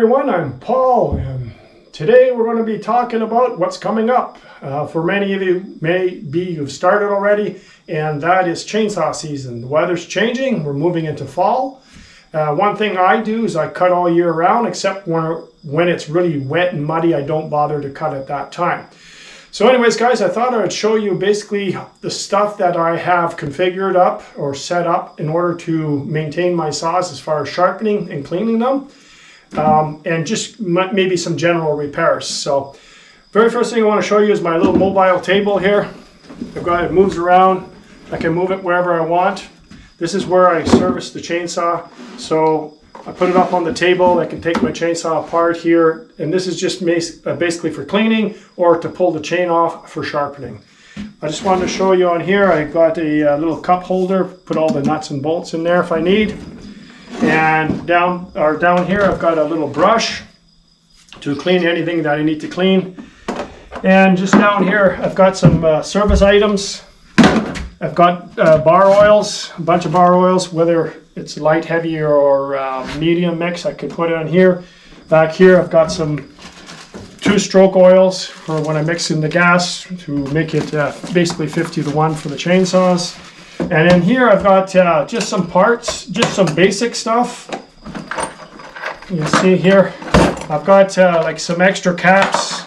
everyone, I'm Paul, and today we're going to be talking about what's coming up. For many of you, maybe you've started already, and that is chainsaw season. The weather's changing, we're moving into fall. One thing I do is I cut all year round, except when it's really wet and muddy, I don't bother to cut at that time. So anyways, guys, I thought I would show you basically the stuff that I have configured up or set up in order to maintain my saws as far as sharpening and cleaning them, and just maybe some general repairs. So very first thing I want to show you is my little mobile table here. I've got it moves around. I can move it wherever I want. This is where I service the chainsaw. So I put it up on the table. I can take my chainsaw apart here, and this is just basically for cleaning or to pull the chain off for sharpening. I just wanted to show you on here, I got a little cup holder, put all the nuts and bolts in there if I need. And down here I've got a little brush to clean anything that I need to clean. And just down here I've got some service items. I've got bar oils, a bunch of bar oils, whether it's light, heavy, or medium mix, I could put it on here. Back here I've got some two-stroke oils for when I mix in the gas to make it basically 50-to-1 for the chainsaws. And in here I've got just some parts, just some basic stuff. You can see here I've got like some extra caps,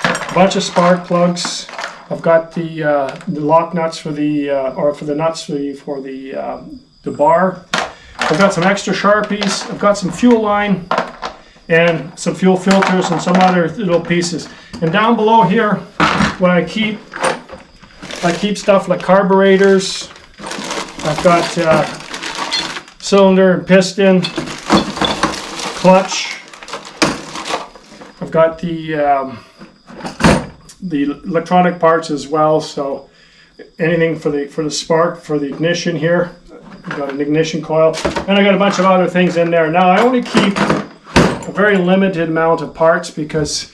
a bunch of spark plugs. I've got the lock nuts for the nuts for the bar. I've got some extra Sharpies. I've got some fuel line and some fuel filters and some other little pieces. And down below here, what I keep stuff like carburetors. I've got cylinder and piston, clutch. I've got the electronic parts as well, so anything for the spark, for the ignition here. I've got an ignition coil, and I got a bunch of other things in there. Now I only keep a very limited amount of parts because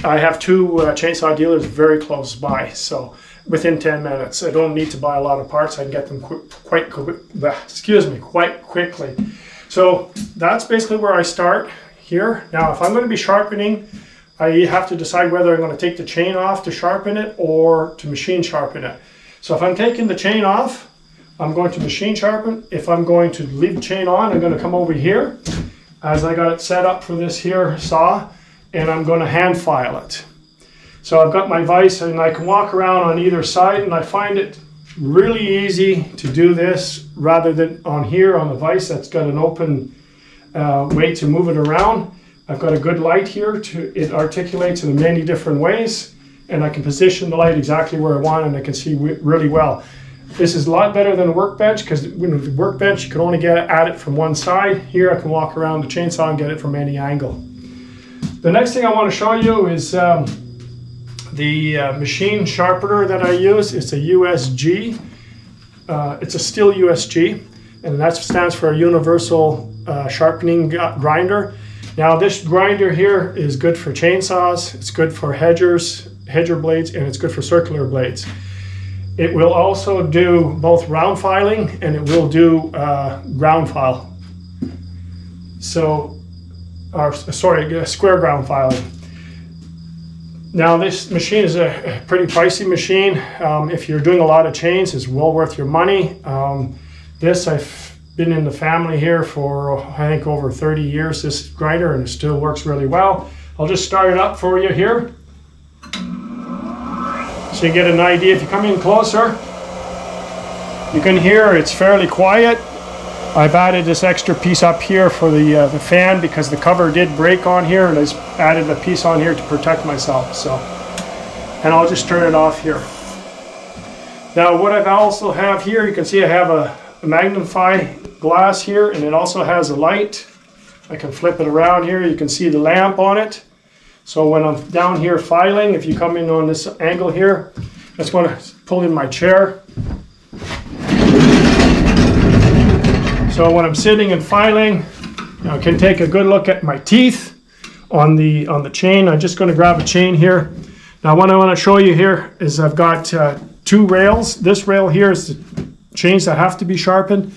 I have two chainsaw dealers very close by, so within 10 minutes. I don't need to buy a lot of parts. I can get them quite quickly. So that's basically where I start here. Now if I'm going to be sharpening, I have to decide whether I'm going to take the chain off to sharpen it or to machine sharpen it. So if I'm taking the chain off, I'm going to machine sharpen. If I'm going to leave the chain on, I'm going to come over here as I got it set up for this here saw, and I'm going to hand file it. So I've got my vise and I can walk around on either side, and I find it really easy to do this rather than on here on the vise that's got an open way to move it around. I've got a good light here, it articulates in many different ways, and I can position the light exactly where I want, and I can see really well. This is a lot better than a workbench, because with the workbench you can only get at it from one side. Here I can walk around the chainsaw and get it from any angle. The next thing I want to show you is the machine sharpener that I use. It's a USG. It's a Stihl USG, and that stands for a Universal Sharpening Grinder. Now this grinder here is good for chainsaws, it's good for hedger blades, and it's good for circular blades. It will also do both round filing, and it will do ground file. So, square ground filing. Now this machine is a pretty pricey machine. If you're doing a lot of chains, it's well worth your money. I've been in the family here for I think over 30 years, this grinder, and it still works really well. I'll just start it up for you here so you get an idea. If you come in closer, you can hear it's fairly quiet. I've added this extra piece up here for the fan because the cover did break on here, and I just added a piece on here to protect myself. So, and I'll just turn it off here. Now what I also have here, you can see I have a magnify glass here, and it also has a light. I can flip it around here. You can see the lamp on it. So when I'm down here filing, if you come in on this angle here, I just want to pull in my chair. So when I'm sitting and filing, I can take a good look at my teeth on the chain. I'm just going to grab a chain here. Now what I want to show you here is I've got two rails. This rail here is the chains that have to be sharpened.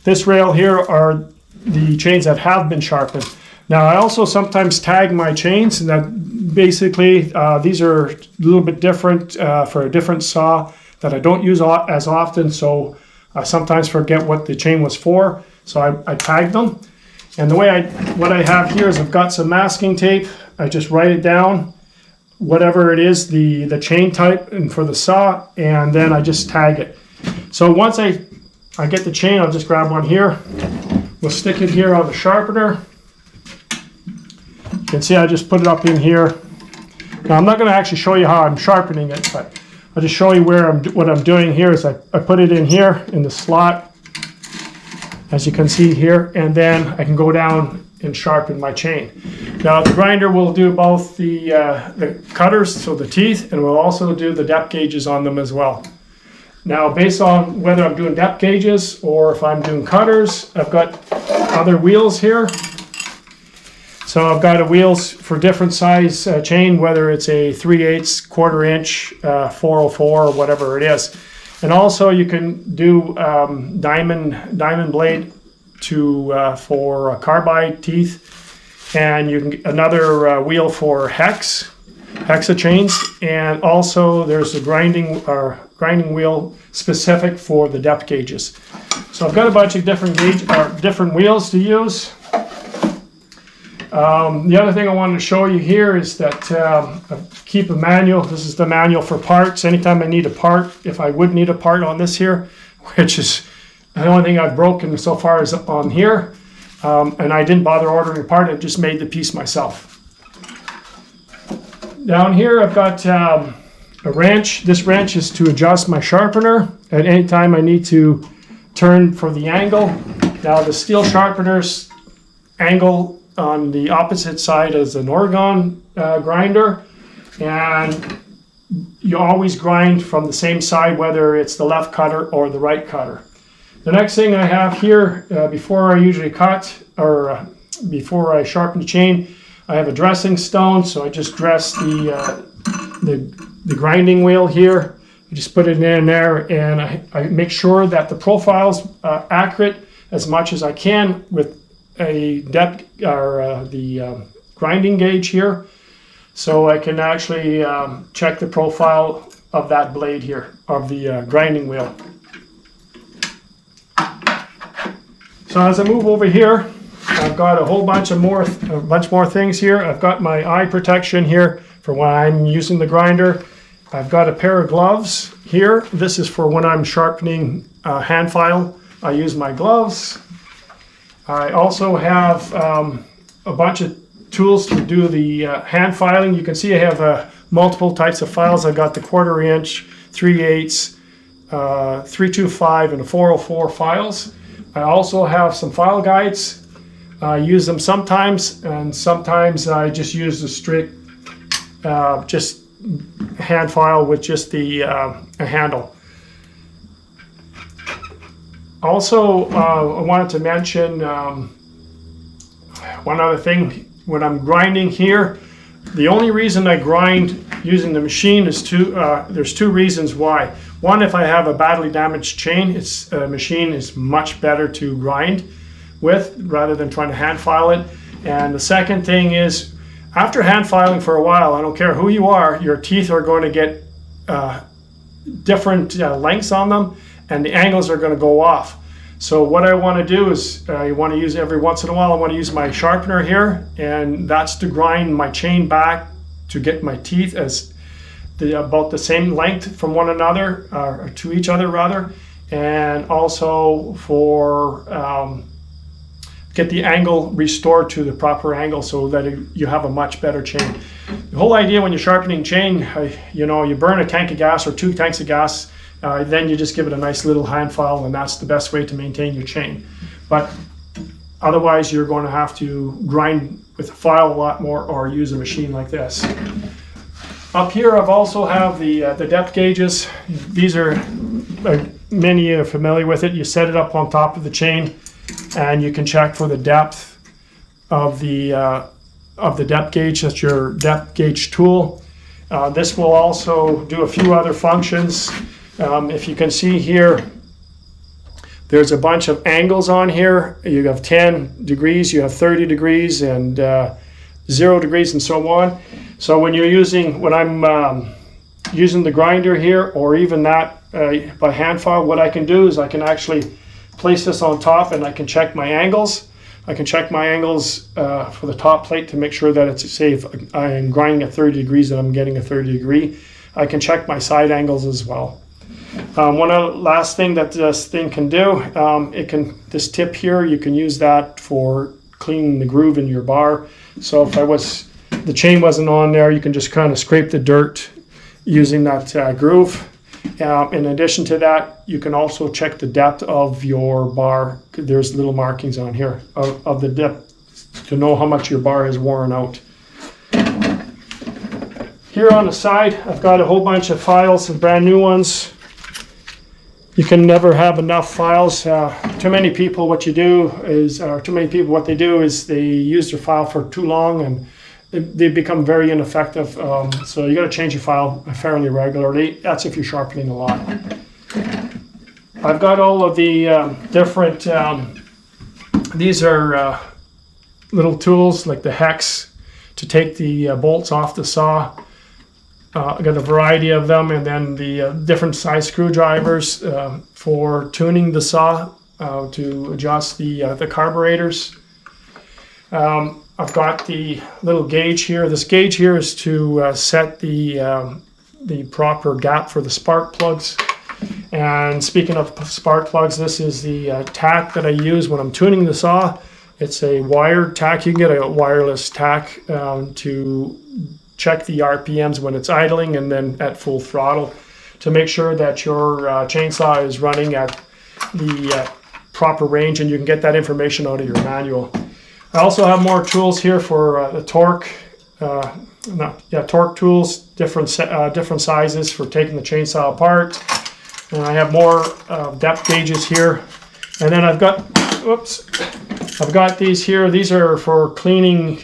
This rail here are the chains that have been sharpened. Now I also sometimes tag my chains, and that basically these are a little bit different for a different saw that I don't use as often, so I sometimes forget what the chain was for, so I tagged them. And the way what I have here is I've got some masking tape. I just write it down, whatever it is, the chain type and for the saw, and then I just tag it. So once I get the chain, I'll just grab one here. We'll stick it here on the sharpener. You can see I just put it up in here. Now I'm not going to actually show you how I'm sharpening it, but I'll just show you what I'm doing here is I put it in here in the slot, as you can see here, and then I can go down and sharpen my chain. Now the grinder will do both the cutters, so the teeth, and we'll also do the depth gauges on them as well. Now based on whether I'm doing depth gauges or if I'm doing cutters, I've got other wheels here. So I've got wheels for different size chain, whether it's a 3/8, quarter inch, 404, or whatever it is. And also you can do diamond blade for carbide teeth, and you can get another wheel for hexa chains, and also there's a grinding wheel specific for the depth gauges. So I've got a bunch of different wheels to use. The other thing I wanted to show you here is that I keep a manual. This is the manual for parts. Anytime I need a part, if I would need a part on this here, which is the only thing I've broken so far is on here, and I didn't bother ordering a part, I just made the piece myself. Down here I've got a wrench. This wrench is to adjust my sharpener at any time I need to turn for the angle. Now the Stihl sharpener's angle on the opposite side as an Oregon grinder, and you always grind from the same side, whether it's the left cutter or the right cutter. The next thing I have here, before I usually cut or before I sharpen the chain, I have a dressing stone, so I just dress the grinding wheel here. I just put it in there, and I make sure that the profile's accurate as much as I can with a depth or the grinding gauge here, so I can actually check the profile of that blade here, of the grinding wheel. So as I move over here, I've got a whole bunch more things here. I've got my eye protection here for when I'm using the grinder. I've got a pair of gloves here. This is for when I'm sharpening hand file. I use my gloves. I also have a bunch of tools to do the hand filing. You can see I have multiple types of files. I've got the quarter inch, 3/8, 325, and a 404 files. I also have some file guides. I use them sometimes, and sometimes I just use the strict just hand file with just the a handle. Also, I wanted to mention one other thing. When I'm grinding here, the only reason I grind using the machine is there's two reasons why. One, if I have a badly damaged chain, machine is much better to grind with rather than trying to hand file it. And the second thing is, after hand filing for a while, I don't care who you are, your teeth are going to get different lengths on them, and the angles are going to go off. So what I want to do is, you want to use every once in a while, I want to use my sharpener here, and that's to grind my chain back to get my teeth as about the same length from one another, or to each other rather, and also for get the angle restored to the proper angle so that you have a much better chain. The whole idea when you're sharpening chain, you burn a tank of gas or 2 tanks of gas, then you just give it a nice little hand file, and that's the best way to maintain your chain. But otherwise you're going to have to grind with a file a lot more or use a machine like this. Up here I've also have the depth gauges. These are, many are familiar with it. You set it up on top of the chain, and you can check for the depth of the depth gauge. That's your depth gauge tool. This will also do a few other functions. If you can see here, There's a bunch of angles on here. You have 10 degrees, you have 30 degrees, and 0 degrees, and so on. So when I'm using the grinder here, or even that by hand file, what I can do is I can actually place this on top, and I can check my angles. I can check my angles for the top plate to make sure that it's safe. I am grinding at 30 degrees and I'm getting a 30 degree. I can check my side angles as well. One last thing that this thing can do, this tip here, you can use that for cleaning the groove in your bar. So if the chain wasn't on there, you can just kind of scrape the dirt using that groove. In addition to that, you can also check the depth of your bar. There's little markings on here of the depth to know how much your bar is worn out. Here on the side, I've got a whole bunch of files, some brand new ones. You can never have enough files. Too many people, what they do is they use their file for too long, and they become very ineffective. So you got to change your file fairly regularly. That's if you're sharpening a lot. I've got all of the different, these are little tools like the hex to take the bolts off the saw. I got a variety of them, and then the different size screwdrivers for tuning the saw to adjust the carburetors. I've got the little gauge here. This gauge here is to set the proper gap for the spark plugs. And speaking of spark plugs, this is the tack that I use when I'm tuning the saw. It's a wired tack. You can get a wireless tack to check the RPMs when it's idling and then at full throttle to make sure that your chainsaw is running at the proper range, and you can get that information out of your manual. I also have more tools here for the torque, torque tools, different sizes for taking the chainsaw apart. And I have more depth gauges here. And then I've got these here. These are for cleaning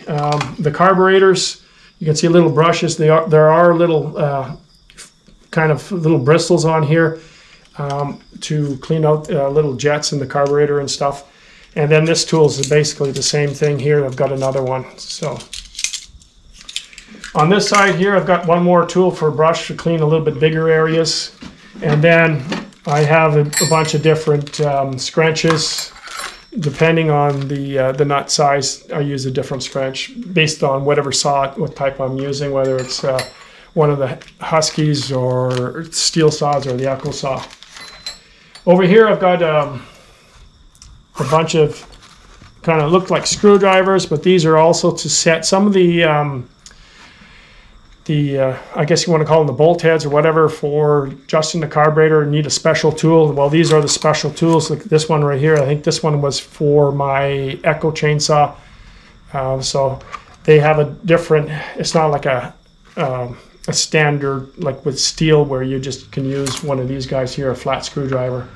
the carburetors. You can see little brushes. There are little kind of little bristles on here to clean out little jets in the carburetor and stuff. And then this tool is basically the same thing here. I've got another one. So on this side here, I've got one more tool for a brush to clean a little bit bigger areas. And then I have a bunch of different scrunches. Depending on the nut size, I use a different scrunch based on whatever saw, what type I'm using, whether it's one of the Huskies or Stihl saws or the Echo saw. Over here, I've got a bunch of kind of look like screwdrivers, but these are also to set some of the I guess you want to call them the bolt heads or whatever for adjusting the carburetor. Need a special tool. Well, these are the special tools. Like this one right here. I think this one was for my Echo chainsaw. So they have a different. It's not like a standard like with Stihl where you just can use one of these guys here, a flat screwdriver.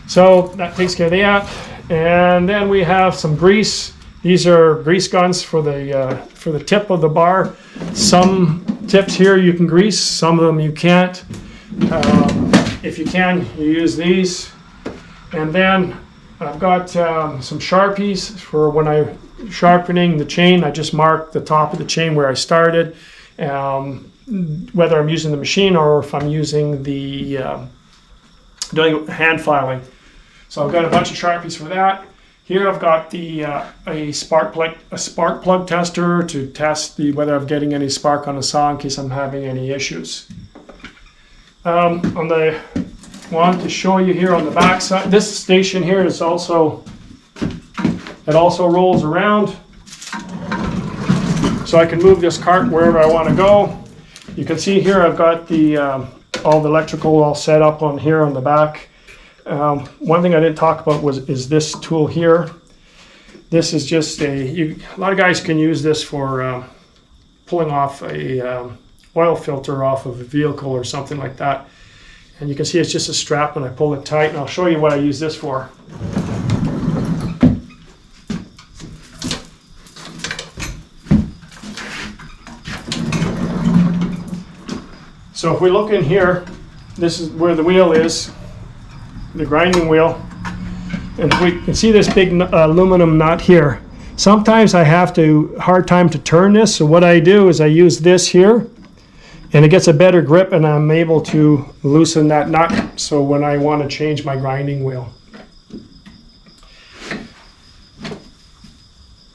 So that takes care of that. And then we have some grease. These are grease guns for the tip of the bar. Some tips here you can grease, some of them you can't. If you can, you use these. And then I've got some Sharpies for when I'm sharpening the chain. I just mark the top of the chain where I started, whether I'm using the machine or if I'm using the doing hand filing. So I've got a bunch of Sharpies for that. Here I've got the a spark plug tester to test whether I'm getting any spark on the saw in case I'm having any issues. I wanted to show you here on the back side. This station here is also rolls around, so I can move this cart wherever I want to go. You can see here I've got all the electrical all set up on here on the back. One thing I didn't talk about is this tool here. This is just a lot of guys can use this for pulling off a oil filter off of a vehicle or something like that. And you can see it's just a strap and I pull it tight, and I'll show you what I use this for. So if we look in here, this is where the wheel is. The grinding wheel. And we can see this big aluminum nut here. Sometimes I have to hard time to turn this, so what I do is I use this here, and it gets a better grip, and I'm able to loosen that nut so when I want to change my grinding wheel.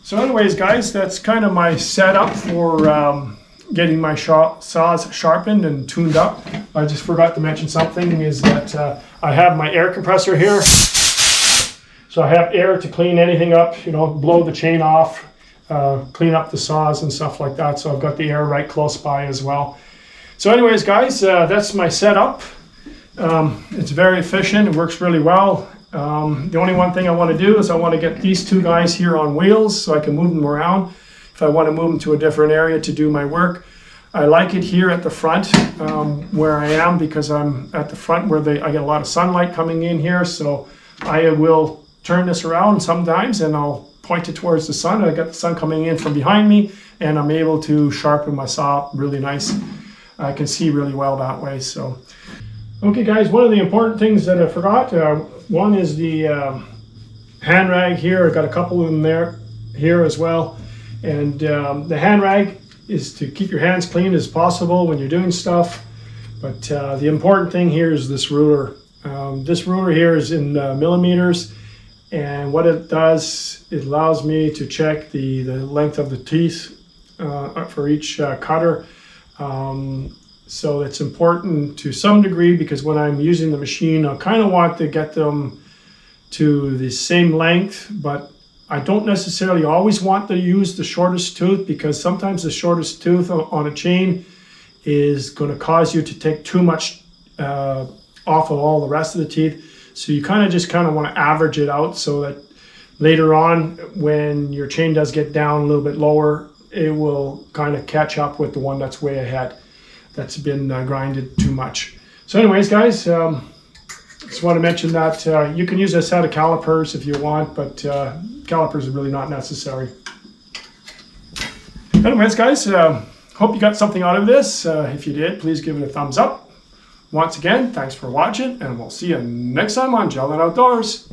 So anyways, guys, that's kind of my setup for getting my saws sharpened and tuned up. I just forgot to mention something, is that I have my air compressor here. So I have air to clean anything up, you know, blow the chain off, clean up the saws and stuff like that. So I've got the air right close by as well. So anyways, guys, that's my setup. It's very efficient. It works really well. The only one thing I want to do is I want to get these two guys here on wheels so I can move them around if I want to move them to a different area to do my work. I like it here at the front where I am, because I'm at the front where I get a lot of sunlight coming in here. So I will turn this around sometimes and I'll point it towards the sun. I got the sun coming in from behind me, and I'm able to sharpen my saw really nice. I can see really well that way. So, okay guys, one of the important things that I forgot, one is the hand rag here. I've got a couple of them there here as well. And the hand rag is to keep your hands clean as possible when you're doing stuff. But the important thing here is this ruler. This ruler here is in millimeters. And what it does, it allows me to check the length of the teeth for each cutter. So it's important to some degree, because when I'm using the machine, I kind of want to get them to the same length, but I don't necessarily always want to use the shortest tooth, because sometimes the shortest tooth on a chain is going to cause you to take too much off of all the rest of the teeth. So you kind of want to average it out, so that later on, when your chain does get down a little bit lower, it will kind of catch up with the one that's way ahead, that's been grinded too much. So anyways, guys, just want to mention that you can use a set of calipers if you want, but calipers are really not necessary. Anyways, guys, hope you got something out of this. If you did, please give it a thumbs up. Once again, thanks for watching, and we'll see you next time on Gel and Outdoors.